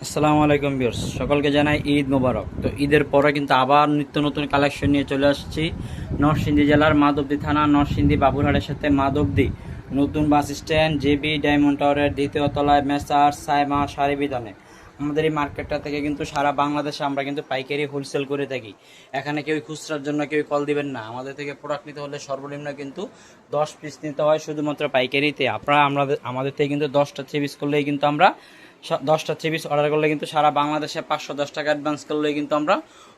আসসালামু আলাইকুম ভিউয়ার্স, সকলকে জানাই ঈদ মোবারক। তো ঈদের পরে কিন্তু আবার নিত্য নতুন কালেকশন নিয়ে চলে আসছি নরসিংদী জেলার মাধবদী থানা, নরসিংদী বাবুরহাটের সাথে মাধবদী নতুন বাস স্ট্যান্ড, জেবি ডায়মন্ড টাওয়ারের দ্বিতীয় তলায় মেসার সাইমা শাড়ি বিতানে। আমাদের এই মার্কেটটা থেকে কিন্তু সারা বাংলাদেশে আমরা কিন্তু পাইকারি হোলসেল করে থাকি। এখানে কেউ খুচরার জন্য কেউ কল দিবেন না। আমাদের থেকে প্রোডাক্ট নিতে হলে সর্বনিম্ন কিন্তু 10 পিস নিতে হয়, শুধুমাত্র পাইকারিতে। আপনারা আমাদের থেকে কিন্তু 10টা 3 পিস করলেই কিন্তু আমরা 10টা 3 পিস অর্ডার করলে কিন্তু সারা বাংলাদেশে 510 টাকা অ্যাডভান্স করলেই কিন্তু আমরা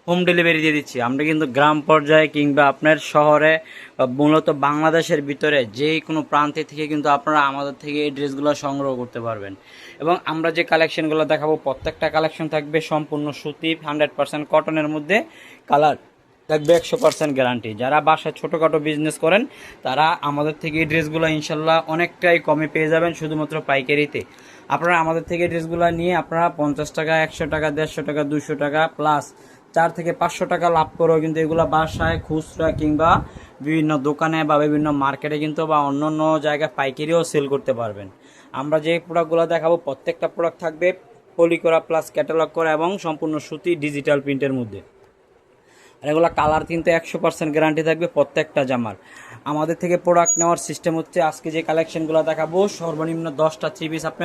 হোম ডেলিভারি দিয়ে দিচ্ছি। আমরা কিন্তু গ্রাম পর্যায়ে কিংবা আপনার শহরে মূলত বাংলাদেশের ভিতরে যে কোনো প্রান্তে থেকে কিন্তু আপনারা আমাদের থেকে এই ড্রেসগুলো সংগ্রহ করতে পারবেন। এবং আমরা যে কালেকশনগুলো দেখাবো প্রত্যেকটা কালেকশন থাকবে সম্পূর্ণ সুতি, 100% কটনের মধ্যে, কালার থাকবে 100% গ্যারান্টি। যারা বাসায় ছোটোখাটো বিজনেস করেন তারা আমাদের থেকে এই ড্রেসগুলো ইনশাল্লাহ অনেকটাই কমে পেয়ে যাবেন, শুধুমাত্র পাইকারিতে। আপনারা আমাদের থেকে ড্রেসগুলো নিয়ে আপনারা 50 টাকা, 100 টাকা, 150 টাকা, 200 টাকা প্লাস 4 থেকে 500 টাকা লাভ করেও কিন্তু এগুলো বাসায় খুচরা কিংবা বিভিন্ন দোকানে বা বিভিন্ন মার্কেটে কিন্তু বা অন্য অন্য জায়গায় পাইকারিও সেল করতে পারবেন। আমরা যে প্রোডাক্টগুলো দেখাবো প্রত্যেকটা প্রোডাক্ট থাকবে পলি করা প্লাস ক্যাটালগ করা এবং সম্পূর্ণ সুতি ডিজিটাল প্রিন্টের মধ্যে। আর এগুলো কালার কিন্তু 100% গ্যারান্টি থাকবে প্রত্যেকটা জামার। আমাদের থেকে প্রোডাক্ট নেওয়ার সিস্টেম হচ্ছে, আজকে যে কালেকশনগুলো দেখাবো সর্বনিম্ন 10টা 3 পিস আপনি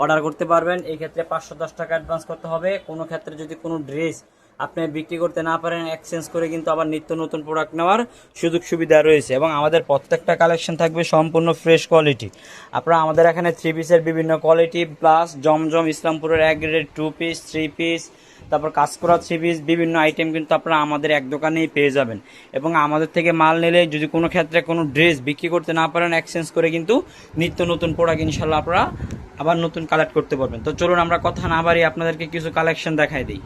অর্ডার করতে পারবেন। এই ক্ষেত্রে 510 টাকা অ্যাডভান্স করতে হবে। কোনো ক্ষেত্রে যদি কোনো ড্রেস আপনি বিক্রি করতে না পারেন, এক্সচেঞ্জ করে কিন্তু আবার নিত্য নতুন প্রোডাক্ট নেওয়ার সুযোগ সুবিধা রয়েছে। এবং আমাদের প্রত্যেকটা কালেকশন থাকবে সম্পূর্ণ ফ্রেশ কোয়ালিটি। আপনারা আমাদের এখানে 3 পিসের বিভিন্ন কোয়ালিটি প্লাস জমজম ইসলামপুরের 1 গ্রেডের 2 পিস 3 পিস, তারপর কাজ করা 3 পিস, বিভিন্ন আইটেম কিন্তু আপনারা আমাদের এক দোকানেই পেয়ে যাবেন। এবং আমাদের থেকে মাল নিলে যদি কোনো ক্ষেত্রে কোনো ড্রেস বিক্রি করতে না পারেন, এক্সচেঞ্জ করে কিন্তু নিত্য নতুন প্রোডাক্ট ইনশাল্লাহ আপনারা আবার নতুন কালেক্ট করতে পারবেন। তো চলুন আমরা কথা না বাড়িয়ে আপনাদেরকে কিছু কালেকশন দেখাই দিই।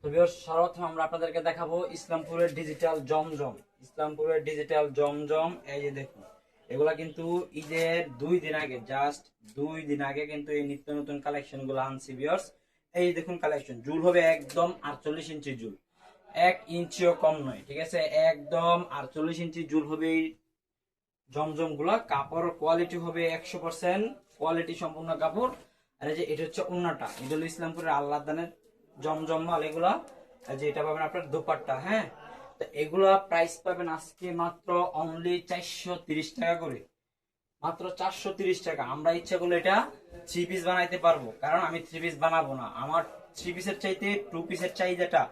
তো ভিউয়ার্স, সর্বপ্রথম আমরা আপনাদেরকে দেখাবো ইসলামপুরের ডিজিটাল জমজম। ইসলামপুরের ডিজিটাল জমজম, এই যে দেখুন, এগুলা কিন্তু ঈদের 2 দিন আগে, জাস্ট 2 দিন আগে কিন্তু এই নিত্য নতুন কালেকশন গুলো আনছি ভিউয়ার্স। এই দেখুন কালেকশন, জুল হবে একদম 48 ইঞ্চি জুল, 1 ইঞ্চিও কম নয়, ঠিক আছে? একদম 48 ইঞ্চি জুল হবে এই জমজম গুলা। কাপড় কোয়ালিটি হবে 100% কোয়ালিটি সম্পূর্ণ কাপড়। আর এই যে এটা হচ্ছে ওন্নাটা, এটা হলো ইসলামপুরের আল্লাহদানের জমজম মাল এগুলা। এই যে এটা পাবেন আপনার দোপাট্টা, হ্যাঁ। তো এগুলা প্রাইস পাবেন আজকে মাত্র অনলি 430 টাকা করে, মাত্র 430 টাকা। আমরা ইচ্ছা করলে এটা 3 পিস বানাইতে পারবো, কারণ আমি 3 পিস বানাবো না। আমার 3 পিসের চাইতে 2 পিসের চাহিদাটা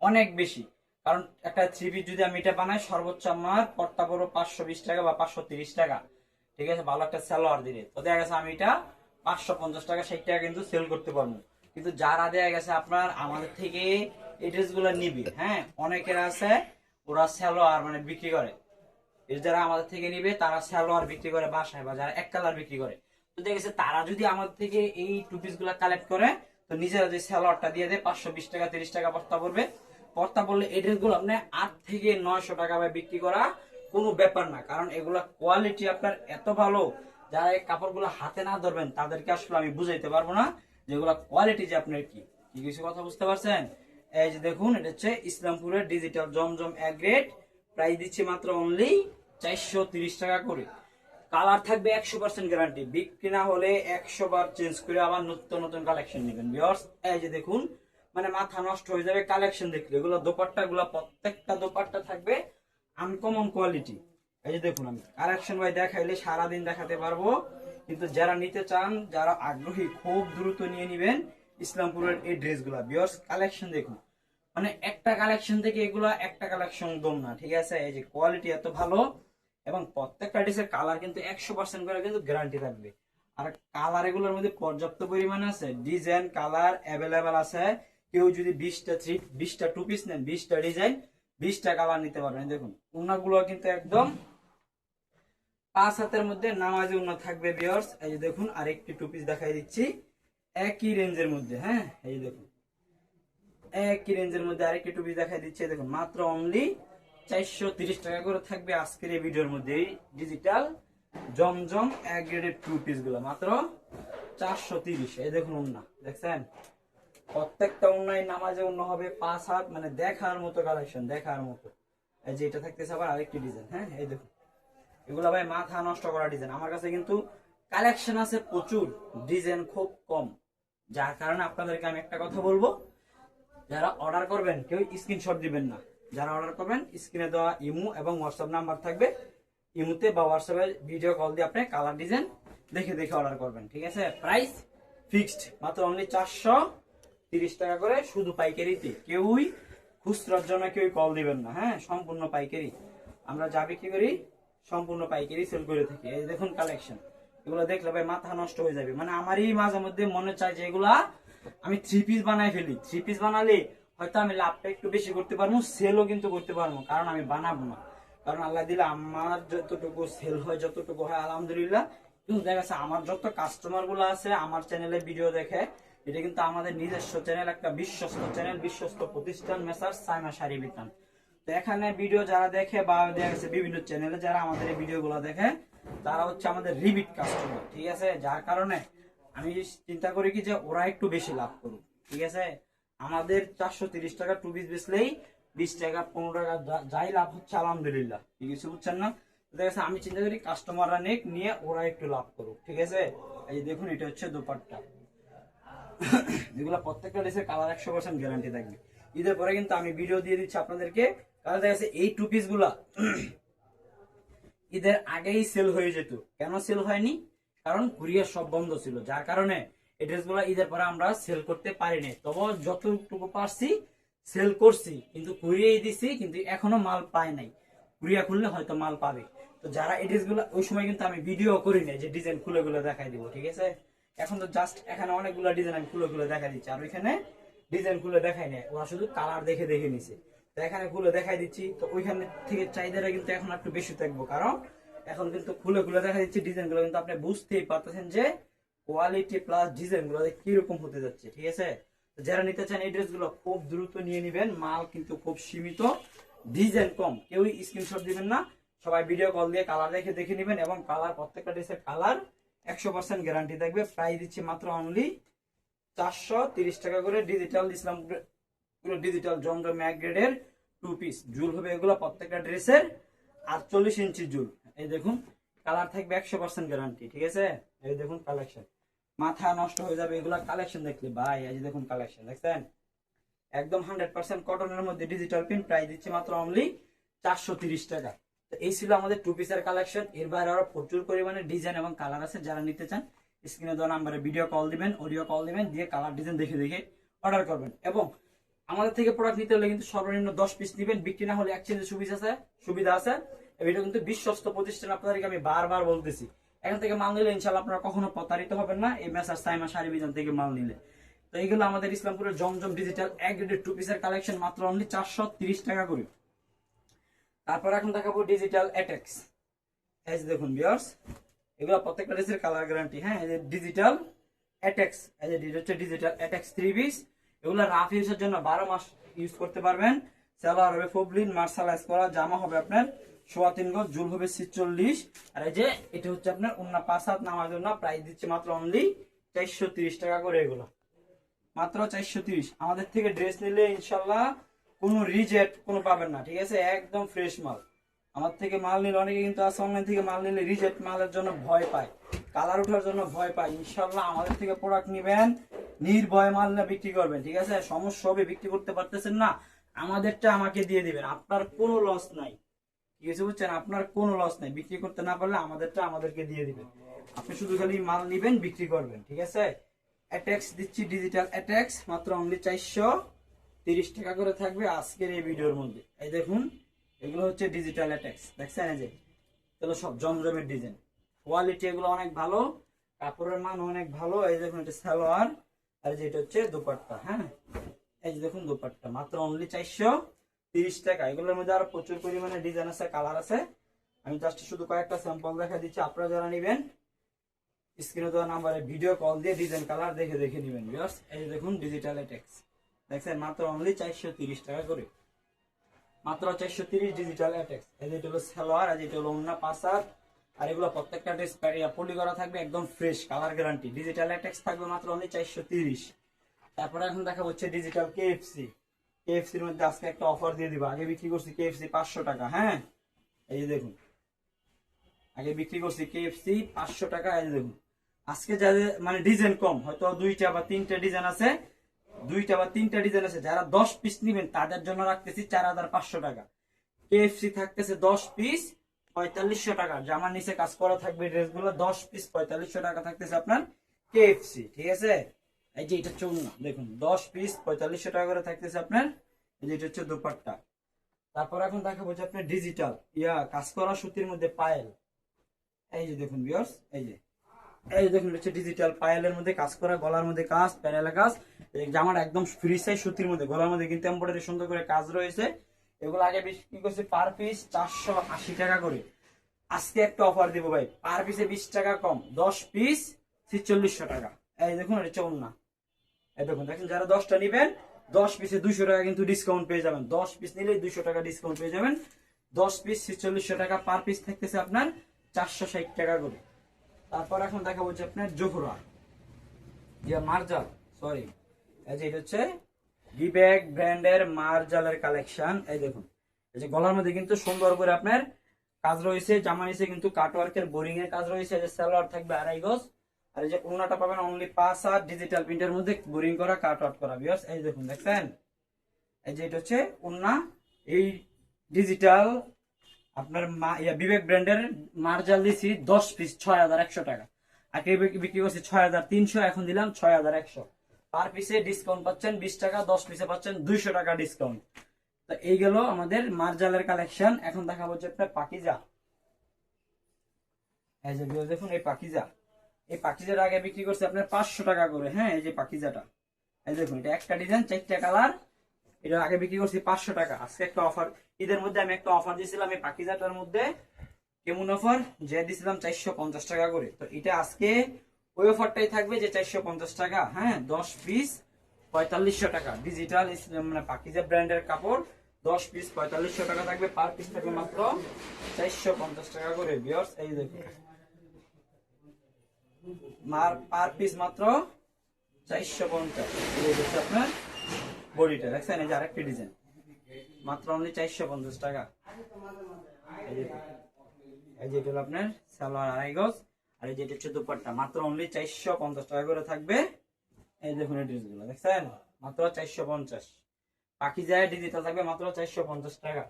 অনেক বেশি। কারণ একটা 3 পিস যদি আমি এটা বানাই, সর্বোচ্চ আমার পড়তা পড়ো 520 টাকা বা 530 টাকা, ঠিক আছে? ভালো একটা সালোয়ার দিলে তো দেখা গেছে আমি এটা 550 টাকা 60 টাকা কিন্তু সেল করতে পারবো। কিন্তু যারা দেখা গেছে আপনার আমাদের থেকে এই ড্রেস গুলো নিবে, হ্যাঁ, অনেকের আছে ওরা সালোয়ার মানে বিক্রি করে। এর যারা আমাদের থেকে নিবে তারা সালোয়ার বিক্রি করে বাসায়, বা যারা এক কালার বিক্রি করে, তো দেখেছে তারা যদি আমাদের থেকে এই টু পিস গুলা কালেক্ট করে, তো নিজেরা যে সালোয়ারটা দিয়ে দেয় 520 টাকা 30 টাকা পড়তা পড়বে। পড়তা পড়লে এই ড্রেস গুলো আপনি 8 থেকে 900 টাকা বিক্রি করা কোনো ব্যাপার না, কারণ এগুলা কোয়ালিটি আপনার এত ভালো, যারা এই কাপড়গুলো হাতে না ধরবেন তাদেরকে আসলে আমি বুঝাইতে পারবো না যেগুলা কোয়ালিটি যে আপনার কি কি কিছু কথা বুঝতে পারছেন? এই যে দেখুন, এটা হচ্ছে ইসলামপুরের ডিজিটাল জমজম এক গ্রেড, প্রাইস দিচ্ছি মাত্র অনলি 430 টাকা করে। কালার থাকবে 100% গ্যারান্টি, বিক্রি না হলে 100 বার চেঞ্জ করে আবার নতুন নতুন কালেকশন নেবেন ভিউয়ার্স। এই যে দেখুন, মানে মাথা নষ্ট হয়ে যাবে কালেকশন দেখলে। এগুলো দোপাট্টা গুলো প্রত্যেকটা দোপাট্টা থাকবে আনকমন কোয়ালিটি। এই যে দেখুন, আমি কালেকশন ভাই দেখাইলে সারাদিন দেখাতে পারবো, কিন্তু যারা নিতে চান, যারা আগ্রহী, খুব দ্রুত নিয়ে নিবেন ইসলামপুরের এই ড্রেসগুলা ভিউয়ার্স। কালেকশন দেখুন, মানে একটা কালেকশন থেকে এগুলা একটা কালেকশন দম না, ঠিক আছে? এই যে কোয়ালিটি এত ভালো, এবং প্রত্যেকটা ড্রেসের কালার কিন্তু 100% করে কিন্তু গ্যারান্টি থাকবে। আর কালার এগুলোর মধ্যে পর্যাপ্ত পরিমাণে আছে, ডিজাইন কালার অ্যাভেলেবেল আছে। কেউ যদি 20টা 2 পিস নেন, 20টা ডিজাইন 20টা কালার নিতে পারবেন। দেখুন উন্নাগুলো কিন্তু একদম 5 হাতের মধ্যে নামাজি উন্না থাকবে ভিউয়ার্স। এই যে দেখুন, আরেকটি 2 পিস দেখাই দিচ্ছি একই রেঞ্জের মধ্যে, হ্যাঁ। এই যে দেখুন, একই রেঞ্জের মধ্যে আরেকটি 2 পিস দেখাই দিচ্ছে, দেখুন মাত্র অনলি 430 টাকা করে থাকবে আজকের এই ভিডিওর মধ্যে। ডিজিটাল জমজম এক গ্রেডের 2 পিস গুলো মাত্র 430। এই দেখুন উন্না দেখছেন, প্রত্যেকটা উন্নায় নামাজে অন্য হবে 5 হাত, মানে দেখার মতো কালেকশন, দেখার মতো। এই যে এটা থাকতেছে আবার আরেকটি ডিজাইন, হ্যাঁ। এই দেখুন, এগুলো ভাই মাথা নষ্ট করা ডিজাইন। আমার কাছে কিন্তু কালেকশন আছে প্রচুর, ডিজাইন খুব কম, যার কারণে আপনাদেরকে আমি একটা কথা বলবো, যারা অর্ডার করবেন কেউ স্ক্রিনশট দিবেন না। যারা অর্ডার করবেন স্ক্রিনে দেওয়া ইমো এবং হোয়াটসঅ্যাপ নাম্বার থাকবে, ইমোতে বা হোয়াটসঅ্যাপে ভিডিও কল দিয়ে আপনি কালার ডিজাইন দেখে দেখে অর্ডার করবেন, ঠিক আছে। প্রাইস ফিক্সড, মাত্র অনলি 430 টাকা করে, শুধু পাইকারিতে। কেউই খুচরার জন্য কেউ কল দিবেন না, হ্যাঁ, সম্পূর্ণ পাইকারি। আমরা যা বিক্রি করি সম্পূর্ণ পাইকারি সেল করে থাকি। এই দেখুন কালেকশন, এগুলো দেখলে ভাই মাথা নষ্ট হয়ে যাবে। মানে আমারই মাঝে মধ্যে মনে চায় যে এগুলা আমি 3 পিস বানাই ফেলি। 3 পিস বানালে হয়তো আমি লাভটা একটু বেশি করতে পারবো, সেলও কিন্তু করতে পারবো, কারণ আমি বানাবো না। কারণ আল্লাহ দিলে আমার যতটুকু সেল হয়, যতটুকু হয় আলহামদুলিল্লাহ। কিন্তু দেখা যাচ্ছে আমার যত কাস্টমার গুলো আছে আমার চ্যানেলে ভিডিও দেখে, এটা কিন্তু আমাদের নিজস্ব চ্যানেল, একটা বিশ্বস্ত চ্যানেল, বিশ্বস্ত প্রতিষ্ঠান মেসার্স সাইমা শাড়ি বিতান। তো এখানে ভিডিও যারা দেখে বা দেখা গেছে বিভিন্ন চ্যানেলে যারা আমাদের এই ভিডিও গুলো দেখে, তারা হচ্ছে আমাদের রিপিট কাস্টমার, ঠিক আছে। যার কারণে আমি চিন্তা করি কি যে ওরা একটু বেশি লাভ করুক, ঠিক আছে। আমাদের 430 টাকা 2 পিস বেচলেই 20 টাকা 15 টাকা যাই লাভ হচ্ছে আলহামদুলিল্লাহ, ঠিক আছে, বুঝছেন না। দেখা যাচ্ছে আমি চিন্তা করি কাস্টমাররা নিয়ে ওরা একটু লাভ করুক, ঠিক আছে। এই দেখুন এটা হচ্ছে দোপাট্টা, যেগুলো প্রত্যেকটা ড্রেসের কালার 100% গ্যারান্টি থাকবে। ঈদের পরে কিন্তু আমি ভিডিও দিয়ে দিচ্ছি আপনাদেরকে, কারণ দেখা যাচ্ছে এই 2 পিস গুলা ঈদের আগেই সেল হয়ে যেত। কেন সেল হয়নি? কারণ কুরিয়ার সব বন্ধ ছিল, যার কারণে এই ড্রেসগুলো ঈদের পরে আমরা সেল করতে পারিনি। তবে যতটুকু পারছি সেল করছি, কিন্তু কুরিয়াই দিছি, কিন্তু এখনো মাল পায় নাই। কুরিয়া খুললে হয়তো মাল পাবে। তো যারা এই ড্রেসগুলো, ওই সময় কিন্তু আমি ভিডিও করি নাই যে ডিজাইন খুলে খুলে দেখাই দিব, ঠিক আছে। এখন তো জাস্ট এখানে অনেকগুলো ডিজাইন আমি খুলে খুলে দেখা দিচ্ছি, আর ওইখানে ডিজাইন খুলে দেখাই নাই, ওরা শুধু কালার দেখে দেখে নিছে। তো এখানে খুলে দেখাই দিচ্ছি, তো ওইখানে থেকে চাহিদাটা কিন্তু এখন একটু বেশি থাকবো, কারণ এখন কিন্তু খুলে খুলে দেখা দিচ্ছি ডিজাইন গুলো, কিন্তু আপনি বুঝতেই পারতেছেন যে কোয়ালিটি প্লাস ডিজাইন গুলো কিরকম হতে যাচ্ছে, ঠিক আছে। যারা নিতে চান এই ড্রেস গুলো খুব দ্রুত নিয়ে নিবেন, মাল কিন্তু খুব সীমিত, ডিজাইন কম, কেউই স্ক্রিনশট দিবেন না, সবাই ভিডিও কল দিয়ে কালার দেখে দেখে নিবেন। এবং কালার, প্রত্যেকটা ড্রেসের কালার 100% গ্যারান্টি থাকবে। প্রাইস দিচ্ছি মাত্র অনলি 430 টাকা করে। ডিজিটাল ইসলাম ডিজিটাল জমজম ম্যাক গ্রেডের 2 পিস জুল হবে এগুলো, প্রত্যেকটা ড্রেসের 48 ইঞ্চি জুল। এই দেখুন কালার থাকবে 100% গ্যারান্টি, ঠিক আছে। এই দেখুন কালেকশন, মাথা নষ্ট হয়ে যাবে এগুলা কালেকশন দেখলে ভাই। এই দেখুন কালেকশন দেখছেন, একদম 100% কটনের মধ্যে ডিজিটাল প্রিন্ট। প্রাইস দিচ্ছি মাত্র অনলি 430 টাকা। তো এই ছিল আমাদের 2 পিসের কালেকশন। এর বাইরে আরো প্রচুর পরিমাণে ডিজাইন এবং কালার আছে। যারা নিতে চান স্ক্রিনে দেওয়া নাম্বারে ভিডিও কল দিবেন, অডিও কল দিবেন, দিয়ে কালার ডিজাইন দেখে দেখে অর্ডার করবেন। এবং আমাদের থেকে প্রোডাক্ট নিতে হলে কিন্তু সর্বনিম্ন 10 পিস নিবেন, বিক্রি না হলে এক্সচেঞ্জের সুবিধা আছে। এটা কিন্তু বিশ্বস্ত প্রতিষ্ঠান, আপনাদেরকে আমি বারবার বলতেছি। এখান থেকে মাল নিলে ইনশাআল্লাহ আপনারা কখনো প্রতারিত হবেন না, এই মেসার্স সাইমা শাড়ি বিতান থেকে মাল নিলে। তো এইগুলো আমাদের ইসলামপুরের জমজম ডিজিটাল এক গ্রেডের 2 পিসের কালেকশন, মাত্র অনলি 430 টাকা করে। তারপর এখন দেখাবো ডিজিটাল অ্যাটেক্স। এই যে দেখুন ভিউয়ার্স, এগুলো প্রত্যেকটা ড্রেসের কালার গ্যারান্টি, হ্যাঁ। এই যে ডিজিটাল অ্যাটেক্স, এই যে হচ্ছে ডিজিটাল অ্যাটেক্স 3 পিস। এগুলো রাফ ইউজের জন্য 12 মাস ইউজ করতে পারবেন। সালোয়ার হবে ফবলিন মার্শালাইজ করা, জামা হবে আপনার 3.25 গজ, জুল হবে 46। আর এই যে এটা হচ্ছে আপনার ওন্না 5 হাত নামার জন্য। প্রাইস দিচ্ছে মাত্র অনলি 430 টাকা করে, এগুলো মাত্র 430। আমাদের থেকে ড্রেস নিলে ইনশাল্লাহ কোনো রিজেক্ট কোনো পাবেন না, ঠিক আছে, একদম ফ্রেশ মাল। আমার থেকে মাল নিলে, অনেকে কিন্তু আছে অনলাইন থেকে মাল নিলে রিজেক্ট মালের জন্য ভয় পায়, কালার ওঠার জন্য ভয় পায়। ইনশাল্লাহ আমাদের থেকে প্রোডাক্ট নিবেন, নির্ভয় মাল না বিক্রি করবেন, ঠিক আছে। সমস্যা হবে বিক্রি করতে পারতেছেন না, আমাদেরটা আমাকে দিয়ে দিবেন, আপনার কোনো লস নাই, ঠিক আছে, বুঝছেন। আপনার কোনো লস নাই, বিক্রি করতে না পারলে আমাদেরটা আমাদেরকে দিয়ে দিবেন। আপনি শুধু খালি মাল নিবেন, বিক্রি করবেন, ঠিক আছে। অ্যাটেক্স দিচ্ছি, ডিজিটাল অ্যাটেক্স, মাত্র অনলি 430 টাকা করে থাকবে আজকের এই ভিডিওর মধ্যে। এই দেখুন এগুলো হচ্ছে ডিজিটাল অ্যাটেক্স, দেখছেন, এই যে এগুলো সব জমজমের ডিজাইন, কোয়ালিটি এগুলো অনেক ভালো, কাপড়ের মান অনেক ভালো। এই দেখুন এটা সালোয়ার, আর যে এটা হচ্ছে দোপাট্টা, হ্যাঁ। এই যে দেখুন দোপাট্টা, মাত্র অনলি 430 টাকা। এগুলোর মধ্যে আরো প্রচুর পরিমাণে ডিজাইন আছে, কালার আছে। আমি জাস্ট শুধু কয়েকটা স্যাম্পল দেখা দিচ্ছি, আপনারা যারা নেবেন স্ক্রিনে দেওয়া নাম্বারে ভিডিও কল দিয়ে ডিজাইন কালার দেখে দেখে নেবেন ভিউয়ার্স। এই দেখুন ডিজিটাল অ্যাটেক্স, দেখছেন, মাত্র অনলি 430 টাকা করে, মাত্র 430 ডিজিটাল অ্যাটেক্স। এই যে এটা হলো সালোয়ার, আর এটা হলো ওন্না 5 হাত। আর এগুলো প্রত্যেকটা ড্রেস পলি করা থাকবে, একদম ফ্রেশ, কালার গ্যারান্টি। ডিজিটাল অ্যাটেক্স থাকবে মাত্র অনলি 430। তারপরে এখন দেখা হচ্ছে ডিজিটাল কেএফসি। কেএফসির মধ্যে আজকে একটা অফার দিয়ে দিব। আগে বিক্রি করছি কেএফসি 500 টাকা, হ্যাঁ। এই যে দেখুন, আগে বিক্রি করছি কেএফসি 500 টাকা, এই যে দেখুন আজকে যাদের মানে ডিজাইন কম, হয়তো দুইটা বা তিনটা ডিজাইন আছে, যারা 10 পিস নিবেন তাদের জন্য রাখতেছি 4500 টাকা। কেএফসি থাকতেছে 10 পিস 4500 টাকা, জামার নিচে কাজ করা থাকবে ড্রেসগুলো 10 পিস 4500 টাকা থাকতেছে আপনার কেএফসি, ঠিক আছে। এই যে এটা হচ্ছে ওড়না, দেখুন 10 পিস 4500 টাকা করে থাকতেছে আপনার। এই যে এটা হচ্ছে দুপাট্টা। তারপর এখন দেখাবো যে আপনার ডিজিটাল কাজ করা সুতির মধ্যে পায়েল। এই যে দেখুন ভিউয়ার্স, এই যে দেখুন হচ্ছে ডিজিটাল পায়েলের মধ্যে কাজ করা, গলার মধ্যে কাজ, প্যানেলে কাজ। এই জামাটা একদম ফ্রি সাইজ সুতির মধ্যে, গলার মধ্যে কিন্তু এমব্রয়ডারি সুন্দর করে কাজ রয়েছে। এগুলো আগে বিক্রি করছে পার পিস 480 টাকা করে। আজকে একটা অফার দিব ভাই, পার পিসে 20 টাকা কম, 10 পিস 4600 টাকা। এই দেখুন এটা হচ্ছে ওড়না। এই দেখুন, দেখেন যারা 10টা নিবেন 10 পিসে 200 টাকা কিন্তু ডিসকাউন্ট পেয়ে যাবেন। 10 পিস নিলে 200 টাকা ডিসকাউন্ট পেয়ে যাবেন। 10 পিস 4600 টাকা, পার পিস থাকতেছে আপনার 460 টাকা করে। তারপর এখন দেখাবো যে আপনার জোহরা মার্জাল, সরি, এই যে এটা হচ্ছে বিবেক ব্র্যান্ডের মার্জালের কালেকশন। এই দেখুন, এই যে গলার মধ্যে কিন্তু সুন্দর করে আপনার কাজ রয়েছে, জামা নিচে কিন্তু কাটওয়ার্কের বোরিং এর কাজ রয়েছে। এই যে সালোয়ার থাকবে 2.5 গজ, আর এই যে ওড়নাটা পাবেন অনলি 5 আর ডিজিটাল প্রিন্টের মধ্যে বোরিং করা কাটওয়ার্ক করা। ভিউয়ার্স এই দেখুন, দেখছেন, এই যে এটা হচ্ছে ওড়না। এই ডিজিটাল আপনার বিবেক ব্র্যান্ডের মার্জাল দিছি 10 পিস 6100 টাকা। আগে বিক্রি করছি 6300, এখন দিলাম 6100। পার পিসে ডিসকাউন্ট পাচ্ছেন 20 টাকা, 10 পিসে পাচ্ছেন 200 টাকা ডিসকাউন্ট। তো এই গেল আমাদের মার্জালের কালেকশন। এখন দেখাবো যে আপনার পাকিজা। এই যে দেখুন এই পাকিজার আগে বিক্রি করছে আপনার 500 টাকা করে। হ্যাঁ, এই যে পাকিজাটা, এই দেখুন এটা একটা ডিজাইন 4টা কালার, এটা আগে বিক্রি করছি 500 টাকা। আজকে একটা অফার, ঈদের মধ্যে আমি একটা অফার দিয়েছিলাম এই পাকিজাটার মধ্যে। কেমন অফার? যে দিয়েছিলাম 450 টাকা করে। তো এটা আজকে ওই অফারটাই থাকবে যে 450 টাকা। হ্যাঁ, 10 পিস 4500 টাকা, ডিজিটাল মানে পাকিজা ব্র্যান্ডের কাপড়। 10 পিস 4500 টাকা থাকবে, পার পিস থাকবে মাত্র 450 টাকা করে। ভিউয়ার্স এই দেখুন, পার পিস মাত্র 450। এই হচ্ছে আপনার বডিটা, দেখছেন, এই যে আরেকটি ডিজাইন, মাত্র অনলি 450 টাকা। এই যে এটা হলো আপনার সালোয়ার 2.5 গজ, আর এই যে এটা হচ্ছে দুপাট্টা, মাত্র অনলি 450 টাকা করে থাকবে। এই দেখুন এই ড্রেসগুলো, দেখছেন, মাত্র 450। পাকিজায় ডিজিটাল থাকবে মাত্র 450 টাকা।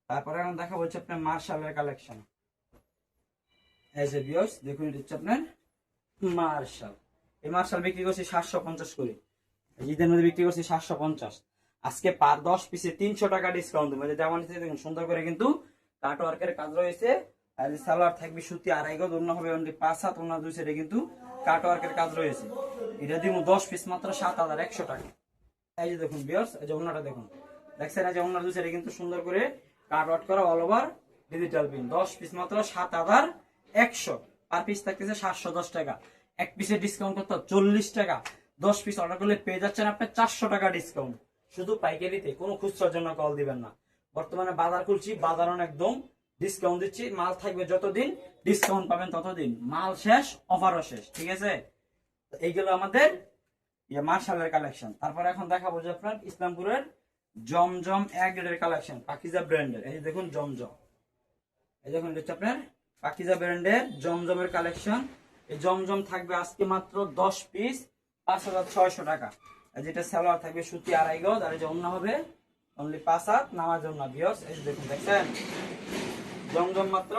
তারপরে এখন দেখা বলছে আপনার মার্শালের কালেকশন। এই যে ভিউয়ার্স দেখুন, এটা হচ্ছে আপনার মার্শাল। এই মার্শাল বিক্রি করছি 750 করে, ঈদের মধ্যে বিক্রি করছি 750। আজকে পার 10 পিসে 300 টাকা ডিসকাউন্ট দেবো। যেমন দেখুন সুন্দর করে কিন্তু কাটওয়ার্কের কাজ রয়েছে, আর সালোয়ার থাকবে সুতি 2.5 গজ, অন্য হবে অনলি 5 হাত, অন্য 2 সাইডে কিন্তু কাটওয়ার্কের কাজ রয়েছে। এটা দিব 10 পিস মাত্র 7100 টাকা। এই যে দেখুন ভিউয়ার্স, এই যে অন্যটা দেখুন, দেখছেন, এই যে অন্য 2 সাইডে কিন্তু সুন্দর করে কাটওয়ার্ক করা all over digital print. 10 piece মাত্র 7100, পার পিস থাকতেছে 710 টাকা। এক পিসের ডিসকাউন্ট করতে 40 টাকা। 10 পিস অর্ডার করলে পেয়ে যাচ্ছেন আপনার 400 টাকা ডিসকাউন্ট, শুধু পাইকারিতে। কোনো খুচরার জন্য কল দিবেন না। বর্তমানে বাজার খুলছি, বাজারও একদম ডিসকাউন্ট দিচ্ছি। মাল থাকবে যতদিন, ডিসকাউন্ট পাবেন ততদিন, মাল শেষ অফারও শেষ, ঠিক আছে। এইগুলো আমাদের মার্শালের কালেকশন। তারপর এখন দেখাবো যে আপনার ইসলামপুরের জমজম এক গ্রেডের কালেকশন, পাকিজা ব্র্যান্ডের। এই যে দেখুন জমজম, এই দেখুন হচ্ছে আপনার পাকিজা ব্র্যান্ডের জমজমের কালেকশন। এই জমজম থাকবে আজকে মাত্র 10 পিস 5600 টাকা। যেটা সালোয়ার থাকবে সুতি 2.5 গজ, আর এই যে অন্য হবে অনলি 5 হাত নামাজ অন্য। ভিউয়ার্স এই যে দেখুন, দেখছেন, জমজম মাত্র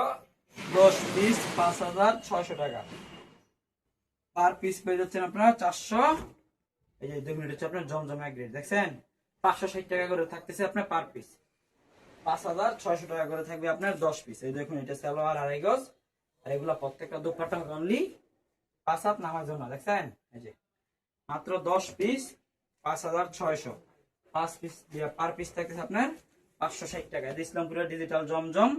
10 পিস 5600 টাকা, পার পিস পেয়ে যাচ্ছেন আপনারা 400। এই যে দেখুন এটা হচ্ছে আপনার জমজম এক গ্রেড, দেখছেন, 560 টাকা করে থাকতেছে আপনার পার পিস, 5600 টাকা করে থাকবে আপনার 10 পিস। এই দেখুন এটা সালোয়ার 2.5 গজ, আর এগুলা প্রত্যেকটা দুপাট্টা অনলি 5 হাত নামার জন্য, দেখছেন। এই যে মাত্র 10 পিস 5600, 5 পিস পার পিস থাকতেছে আপনার 560 টাকা। ইসলামপুরের ডিজিটাল জমজম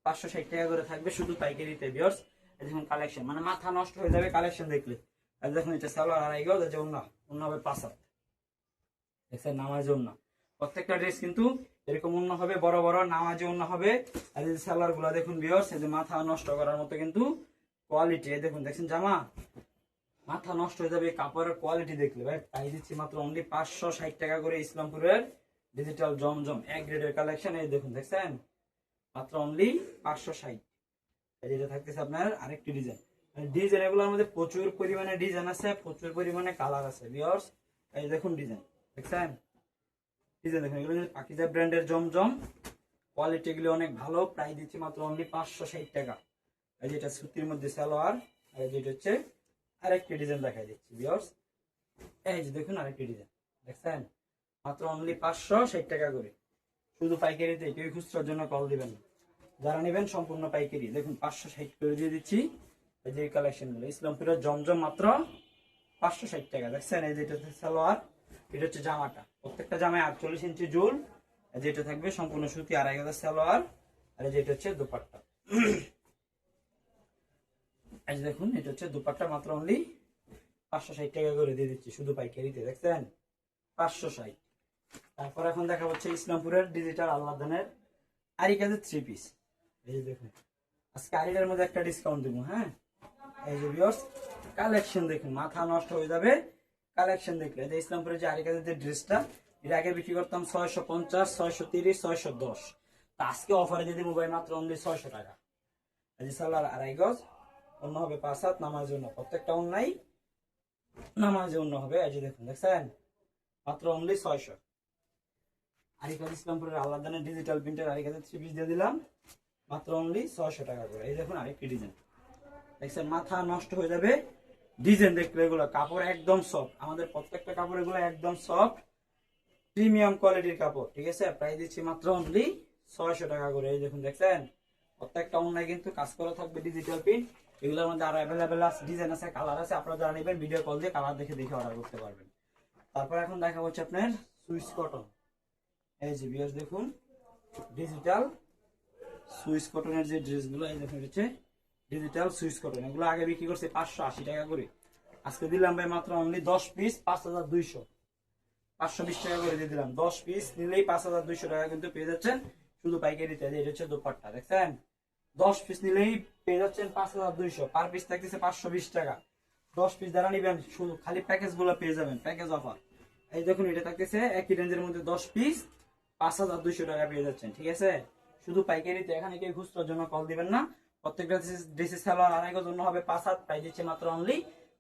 560 টাকা করে থাকবে, শুধু পাইকারিতে। ভিউয়ার্স এই দেখুন কালেকশন, মানে মাথা নষ্ট হয়ে যাবে কালেকশন দেখলে। আর দেখুন এটা সালোয়ার 2.5 গজ, এই যে অন্য হবে 5 হাত, দেখছেন, নামাজে অন্য। প্রত্যেকটা ড্রেস কিন্তু এরকম অন্য হবে, বড় বড় নামাজে অন্য হবে। আর এই সালোয়ার গুলা দেখুন ভিউয়ার্স, এই যে মাথা নষ্ট করার মতো কিন্তু কোয়ালিটি। এই দেখুন, দেখছেন, জামা মাথা নষ্ট হয়ে যাবে কাপড়ের কোয়ালিটি দেখলে। ভাই তাই দিচ্ছি মাত্র অনলি 560 টাকা করে ইসলামপুরের ডিজিটাল জমজম এক গ্রেডের কালেকশন। এই দেখুন, দেখছেন, মাত্র অনলি 560। এই যেটা থাকতেছে আপনার আরেকটি ডিজাইন, ডিজাইন এগুলোর মধ্যে প্রচুর পরিমাণে ডিজাইন আছে, প্রচুর পরিমাণে কালার আছে ভিউয়ার্স। এই দেখুন ডিজাইন দেখছেন, ডিজাইন দেখুন, এগুলো কিন্তু পাকিজা ব্র্যান্ডের জমজম, কোয়ালিটি এগুলো অনেক ভালো। প্রাইস দিচ্ছি মাত্র অনলি 560 টাকা। এই যেটা সুতির মধ্যে সালোয়ার, আর যেটা হচ্ছে আরেকটি ডিজাইন দেখাই দিচ্ছি ভিউয়ার্স। এই যে দেখুন আরেকটি ডিজাইন দেখছেন, মাত্র অনলি 560 টাকা করে, শুধু পাইকারিতে। কেউ খুচরার জন্য কল দিবেন না, যারা নেবেন সম্পূর্ণ পাইকারি। দেখুন 560 করে দিয়ে দিচ্ছি। এই যে কালেকশন গুলো ইসলামপুরের জমজম মাত্র 560 টাকা দেখছেন। এই যেটা হচ্ছে সালোয়ার, এটা হচ্ছে জামাটা, প্রত্যেকটা জামায় 48 ইঞ্চি জুল, যেটা থাকবে সম্পূর্ণ সুতি, 2500 সালোয়ার, আর যেটা হচ্ছে দুপাট্টা। এই যে দেখুন এটা হচ্ছে দুপাট্টা, মাত্র অনলি 560 টাকা করে দিয়ে দিচ্ছি শুধু পাইকারিতে দেখছেন, 560। তারপর এখন দেখা হচ্ছে ইসলামপুরের ডিজিটাল আল্লাদানের আরি কাজের 3 পিস। এই যে দেখুন আজকে আরিটার মধ্যে একটা ডিসকাউন্ট দেবো। হ্যাঁ এই যে ভিউয়ার্স কালেকশন দেখুন, মাথা নষ্ট হয়ে যাবে কালেকশন দেখলে। এই যে ইসলামপুরের যে আরি কাজের যে ড্রেসটা, এটা আগে বিক্রি করতাম 650, 630, 610, তা আজকে অফারে দিয়ে দেবো ভাই মাত্র অনলি 600 টাকা। এই যে সালোয়ার 2.5 গজ, অন্য হবে 5 হাত, নামাজের জন্য প্রত্যেকটা অন্যায় নামাজে অন্য হবে। এই যে দেখুন দেখছেন, মাত্র অনলি 600। আরিকাজ ইসলামপুরের আল্লাদানের ডিজিটাল প্রিন্টের আরিকাজের 3 পিস দিয়ে দিলাম মাত্র অনলি 600 টাকা করে। এই দেখুন আরেকটি ডিজাইন দেখছেন, মাথা নষ্ট হয়ে যাবে ডিজাইন দেখলে। এগুলো কাপড় একদম সফট, আমাদের প্রত্যেকটা কাপড় এগুলো একদম সফট, প্রিমিয়াম কোয়ালিটির কাপড়, ঠিক আছে। প্রাইস দিচ্ছি মাত্র অনলি 600 টাকা করে। এই দেখুন দেখছেন, প্রত্যেকটা অনলাইন কিন্তু কাজ করা থাকবে ডিজিটাল প্রিন্ট। এগুলোর মধ্যে আরো অ্যাভেলেবেল আছে, ডিজাইন আছে, কালার আছে। আপনারা যারা নেবেন ভিডিও কল দিয়ে কালার দেখে দেখে অর্ডার করতে পারবেন। তারপর এখন দেখা হচ্ছে আপনার সুইস কটন। এই যে ভিউয়ার্স দেখুন ডিজিটাল সুইস কটনের যে ড্রেসগুলো, এই দেখুন হচ্ছে ডিজিটাল সুইস কটন। এগুলো আগে বিক্রি করছে 580 টাকা করে, আজকে দিলাম ভাই মাত্র অনলি 10 পিস 5200, 520 টাকা করে দিয়ে দিলাম। 10 পিস নিলেই 5200 টাকা কিন্তু পেয়ে যাচ্ছেন শুধু পাইকারিতে। এটা হচ্ছে দোপাট্টা দেখছেন, 10 পিস নিলেই পেয়ে যাচ্ছেন 5200, পার পিস থাকতেছে 520 টাকা। 10 পিস যারা নিবেন শুধু খালি প্যাকেজ গুলো পেয়ে যাবেন, প্যাকেজ অফার। এই দেখুন এটা থাকতেছে একই রেঞ্জের মধ্যে 10 পিস 5200 টাকা পেয়ে যাচ্ছেন, ঠিক আছে শুধু পাইকারিতে। এখানে কেউ খুচরার জন্য কল দিবেন না। প্রত্যেকটা ড্রেসের সালোয়ার 2.5 গজ, অন্য হবে 5 হাত, প্রাইস দিচ্ছে মাত্র অনলি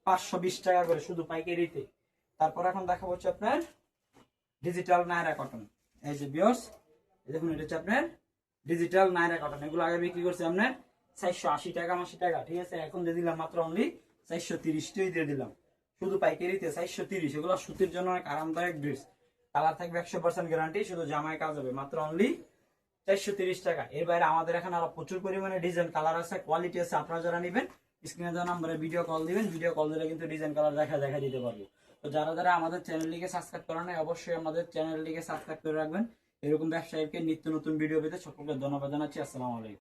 520 টাকা করে শুধু পাইকারিতে। তারপর এখন দেখা হচ্ছে আপনার ডিজিটাল নায়রা কটন। এই যে ভিউয়ার্স দেখুন এটা হচ্ছে আপনার ডিজিটাল নায়রা কটন। এগুলো আগে বিক্রি করছে আপনার 480 টাকা, 80 টাকা, ঠিক আছে। এখন দিয়ে দিলাম মাত্র অনলি 430 টাই দিয়ে দিলাম শুধু পাইকারিতে, 430। এগুলো সুতির জন্য অনেক আরামদায়ক ড্রেস, কালার থাকবে 100% গ্যারান্টি, শুধু জামায় কাজ হবে, মাত্র অনলি 430 টাকা। এর বাইরে আমাদের এখানে আরো প্রচুর পরিমাণে ডিজাইন কালার আছে, কোয়ালিটি আছে। আপনারা যারা নেবেন স্ক্রিনে দেওয়া নম্বরে ভিডিও কল দিবেন, ভিডিও কল দিলে কিন্তু ডিজাইন কালার দেখা দিতে পারবো। তো যারা যারা আমাদের চ্যানেলটিকে সাবস্ক্রাইব করা নাই অবশ্যই আমাদের চ্যানেলটিকে সাবস্ক্রাইব করে রাখবেন। এরকম ব্যবসায়ীকে নিত্য নতুন ভিডিও পেতে সকলকে ধন্যবাদ জানাচ্ছি। আসসালামু আলাইকুম।